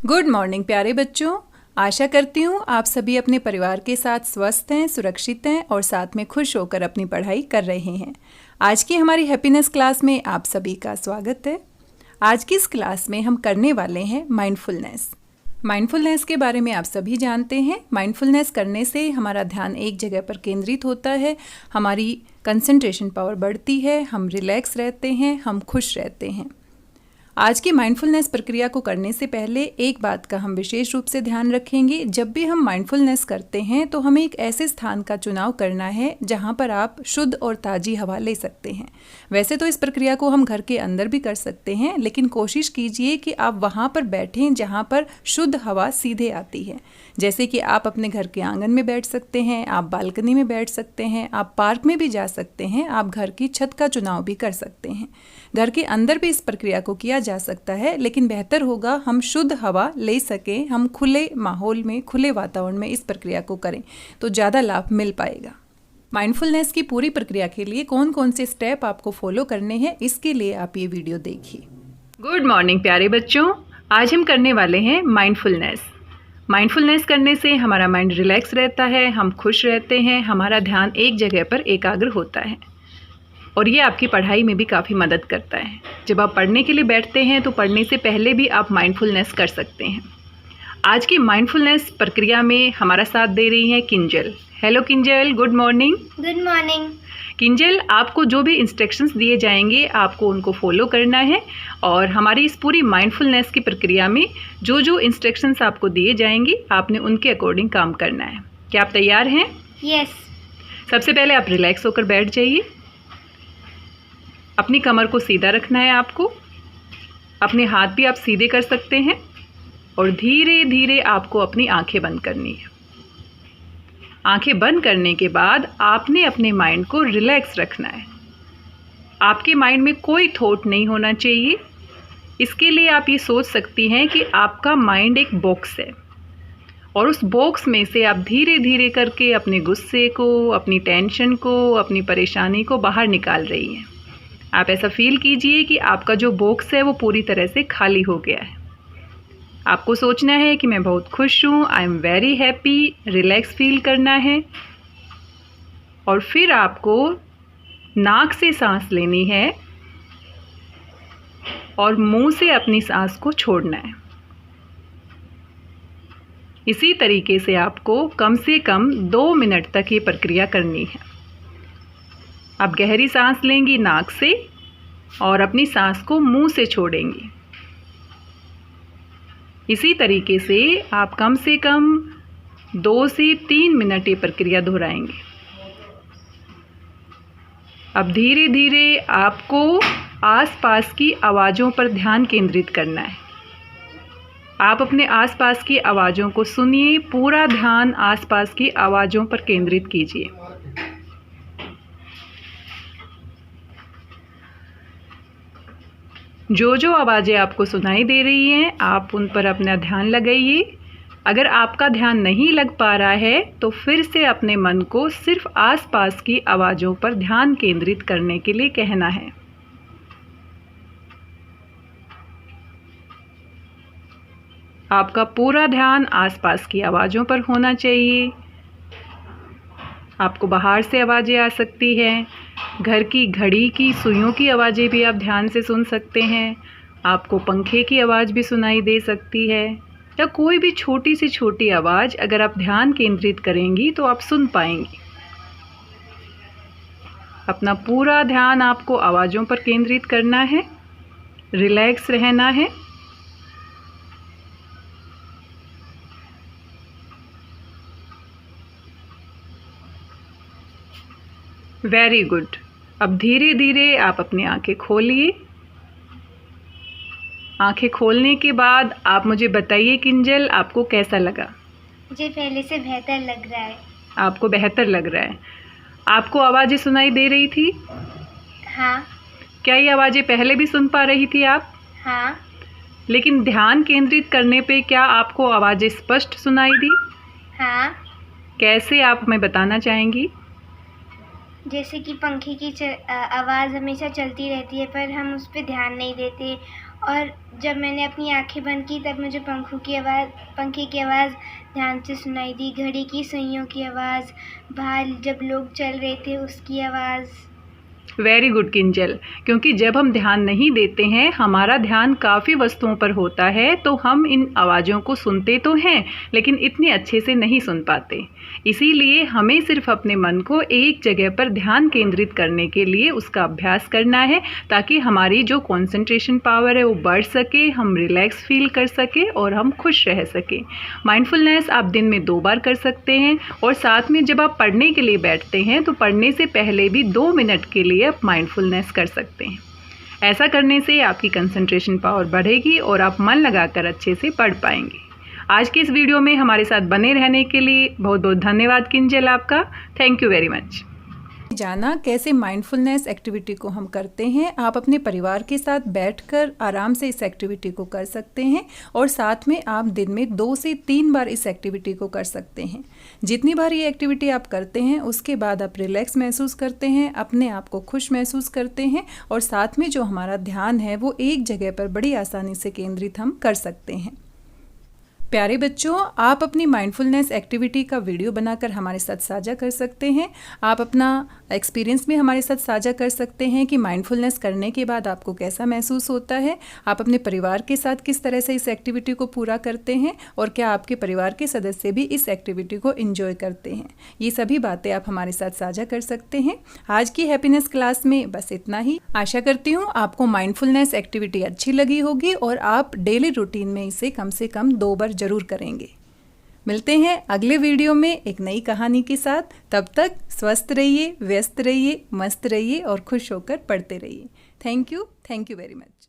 Good morning प्यारे बच्चों। आशा करती हूँ आप सभी अपने परिवार के साथ स्वस्थ हैं, सुरक्षित हैं और साथ में खुश होकर अपनी पढ़ाई कर रहे हैं। आज की हमारी हैप्पीनेस क्लास में आप सभी का स्वागत है। आज की इस क्लास में हम करने वाले हैं माइंडफुलनेस। माइंडफुलनेस के बारे में आप सभी जानते हैं। माइंडफुलनेस करने से हमारा ध्यान एक जगह पर केंद्रित होता है, हमारी कंसंट्रेशन पावर बढ़ती है, हम रिलैक्स रहते हैं, हम खुश रहते हैं। आज की माइंडफुलनेस प्रक्रिया को करने से पहले एक बात का हम विशेष रूप से ध्यान रखेंगे। जब भी हम माइंडफुलनेस करते हैं तो हमें एक ऐसे स्थान का चुनाव करना है जहां पर आप शुद्ध और ताज़ी हवा ले सकते हैं। वैसे तो इस प्रक्रिया को हम घर के अंदर भी कर सकते हैं, लेकिन कोशिश कीजिए कि आप वहां पर बैठें जहां पर शुद्ध हवा सीधे आती है। जैसे कि आप अपने घर के आंगन में बैठ सकते हैं, आप बालकनी में बैठ सकते हैं, आप पार्क में भी जा सकते हैं, आप घर की छत का चुनाव भी कर सकते हैं। घर के अंदर भी इस प्रक्रिया को किया जा सकता है, लेकिन बेहतर होगा हम शुद्ध हवा ले सकें, हम खुले माहौल में, खुले वातावरण में इस प्रक्रिया को करें तो ज़्यादा लाभ मिल पाएगा। माइंडफुलनेस की पूरी प्रक्रिया के लिए कौन कौन से स्टेप आपको फॉलो करने हैं, इसके लिए आप ये वीडियो देखिए। गुड मॉर्निंग प्यारे बच्चों। आज हम करने वाले हैं माइंडफुलनेस। माइंडफुलनेस करने से हमारा माइंड रिलैक्स रहता है, हम खुश रहते हैं, हमारा ध्यान एक जगह पर एकाग्र होता है और ये आपकी पढ़ाई में भी काफ़ी मदद करता है। जब आप पढ़ने के लिए बैठते हैं तो पढ़ने से पहले भी आप माइंडफुलनेस कर सकते हैं। आज की माइंडफुलनेस प्रक्रिया में हमारा साथ दे रही हैं Kinjal. Hello Kinjal, good morning. Good morning. Kinjal, आपको जो भी इंस्ट्रक्शंस दिए जाएंगे आपको उनको फॉलो करना है और हमारी इस पूरी माइंडफुलनेस की प्रक्रिया में जो जो इंस्ट्रक्शंस आपको दिए जाएंगे आपने उनके अकॉर्डिंग काम करना है। क्या आप तैयार हैं? यस। सबसे पहले आप रिलैक्स होकर बैठ जाइए। अपनी कमर को सीधा रखना है आपको। अपने हाथ भी आप सीधे कर सकते हैं और धीरे धीरे आपको अपनी आंखें बंद करनी है। आंखें बंद करने के बाद आपने अपने माइंड को रिलैक्स रखना है। आपके माइंड में कोई थॉट नहीं होना चाहिए। इसके लिए आप ये सोच सकती हैं कि आपका माइंड एक बॉक्स है और उस बॉक्स में से आप धीरे धीरे करके अपने गुस्से को, अपनी टेंशन को, अपनी परेशानी को बाहर निकाल रही हैं। आप ऐसा फील कीजिए कि आपका जो बॉक्स है वो पूरी तरह से खाली हो गया है। आपको सोचना है कि मैं बहुत खुश हूँ, I am very happy, relax feel करना है और फिर आपको नाक से सांस लेनी है और मुंह से अपनी सांस को छोड़ना है। इसी तरीके से आपको कम से कम 2 मिनट तक ये प्रक्रिया करनी है। आप गहरी सांस लेंगी नाक से और अपनी सांस को मुंह से छोड़ेंगी। इसी तरीके से आप कम से कम 2 से 3 मिनट ये प्रक्रिया दोहराएंगे। अब धीरे धीरे आपको आसपास की आवाज़ों पर ध्यान केंद्रित करना है। आप अपने आसपास की आवाज़ों को सुनिए, पूरा ध्यान आसपास की आवाज़ों पर केंद्रित कीजिए। जो जो आवाज़ें आपको सुनाई दे रही हैं आप उन पर अपना ध्यान लगाइए। अगर आपका ध्यान नहीं लग पा रहा है तो फिर से अपने मन को सिर्फ आसपास की आवाज़ों पर ध्यान केंद्रित करने के लिए कहना है। आपका पूरा ध्यान आसपास की आवाज़ों पर होना चाहिए। आपको बाहर से आवाज़ें आ सकती हैं, घर की घड़ी की सुइयों की आवाज़ें भी आप ध्यान से सुन सकते हैं। आपको पंखे की आवाज़ भी सुनाई दे सकती है या कोई भी छोटी से छोटी आवाज़ अगर आप ध्यान केंद्रित करेंगी तो आप सुन पाएंगी। अपना पूरा ध्यान आपको आवाज़ों पर केंद्रित करना है, रिलैक्स रहना है। Very good. अब धीरे धीरे आप अपनी आंखें खोलिए। आंखें खोलने के बाद आप मुझे बताइए किंजल, आपको कैसा लगा? मुझे पहले से बेहतर लग रहा है। आपको बेहतर लग रहा है। आपको आवाज़ें सुनाई दे रही थी? हाँ। क्या ये आवाज़ें पहले भी सुन पा रही थी आप? हाँ। लेकिन ध्यान केंद्रित करने पे क्या आपको आवाज़ें स्पष्ट सुनाई दी? हाँ। कैसे, आप हमें बताना चाहेंगी? जैसे कि पंखे की आवाज़ हमेशा चलती रहती है पर हम उस पर ध्यान नहीं देते और जब मैंने अपनी आंखें बंद की तब मुझे पंखे की आवाज़ ध्यान से सुनाई दी, घड़ी की सुइयों की आवाज़, बाहर जब लोग चल रहे थे उसकी आवाज़। वेरी गुड किंजल, क्योंकि जब हम ध्यान नहीं देते हैं, हमारा ध्यान काफ़ी वस्तुओं पर होता है, तो हम इन आवाज़ों को सुनते तो हैं लेकिन इतने अच्छे से नहीं सुन पाते। इसीलिए हमें सिर्फ अपने मन को एक जगह पर ध्यान केंद्रित करने के लिए उसका अभ्यास करना है, ताकि हमारी जो कंसंट्रेशन पावर है वो बढ़ सके, हम रिलैक्स फील कर सके और हम खुश रह सके। माइंडफुलनेस आप दिन में 2 बार कर सकते हैं, और साथ में जब आप पढ़ने के लिए बैठते हैं तो पढ़ने से पहले भी 2 मिनट के लिए आप माइंडफुलनेस कर सकते हैं। ऐसा करने से आपकी कंसंट्रेशन पावर बढ़ेगी और आप मन लगाकर अच्छे से पढ़ पाएंगे। आज के इस वीडियो में हमारे साथ बने रहने के लिए बहुत बहुत धन्यवाद किंजल आपका। Thank you very much. जाना कैसे माइंडफुलनेस एक्टिविटी को हम करते हैं। आप अपने परिवार के साथ बैठकर आराम से इस एक्टिविटी को कर सकते हैं, और साथ में आप दिन में 2 से 3 बार इस एक्टिविटी को कर सकते हैं। जितनी बार ये एक्टिविटी आप करते हैं उसके बाद आप रिलैक्स महसूस करते हैं, अपने आप को खुश महसूस करते हैं, और साथ में जो हमारा ध्यान है वो एक जगह पर बड़ी आसानी से केंद्रित हम कर सकते हैं। प्यारे बच्चों, आप अपनी माइंडफुलनेस एक्टिविटी का वीडियो बनाकर हमारे साथ साझा कर सकते हैं। आप अपना एक्सपीरियंस भी हमारे साथ साझा कर सकते हैं कि माइंडफुलनेस करने के बाद आपको कैसा महसूस होता है, आप अपने परिवार के साथ किस तरह से इस एक्टिविटी को पूरा करते हैं, और क्या आपके परिवार के सदस्य भी इस एक्टिविटी को एंजॉय करते हैं। ये सभी बातें आप हमारे साथ साझा कर सकते हैं। आज की हैप्पीनेस क्लास में बस इतना ही। आशा करती हूँ आपको माइंडफुलनेस एक्टिविटी अच्छी लगी होगी और आप डेली रूटीन में इसे कम से कम 2 बार जरूर करेंगे। मिलते हैं अगले वीडियो में एक नई कहानी के साथ। तब तक स्वस्थ रहिए, व्यस्त रहिए, मस्त रहिए और खुश होकर पढ़ते रहिए। Thank you very much.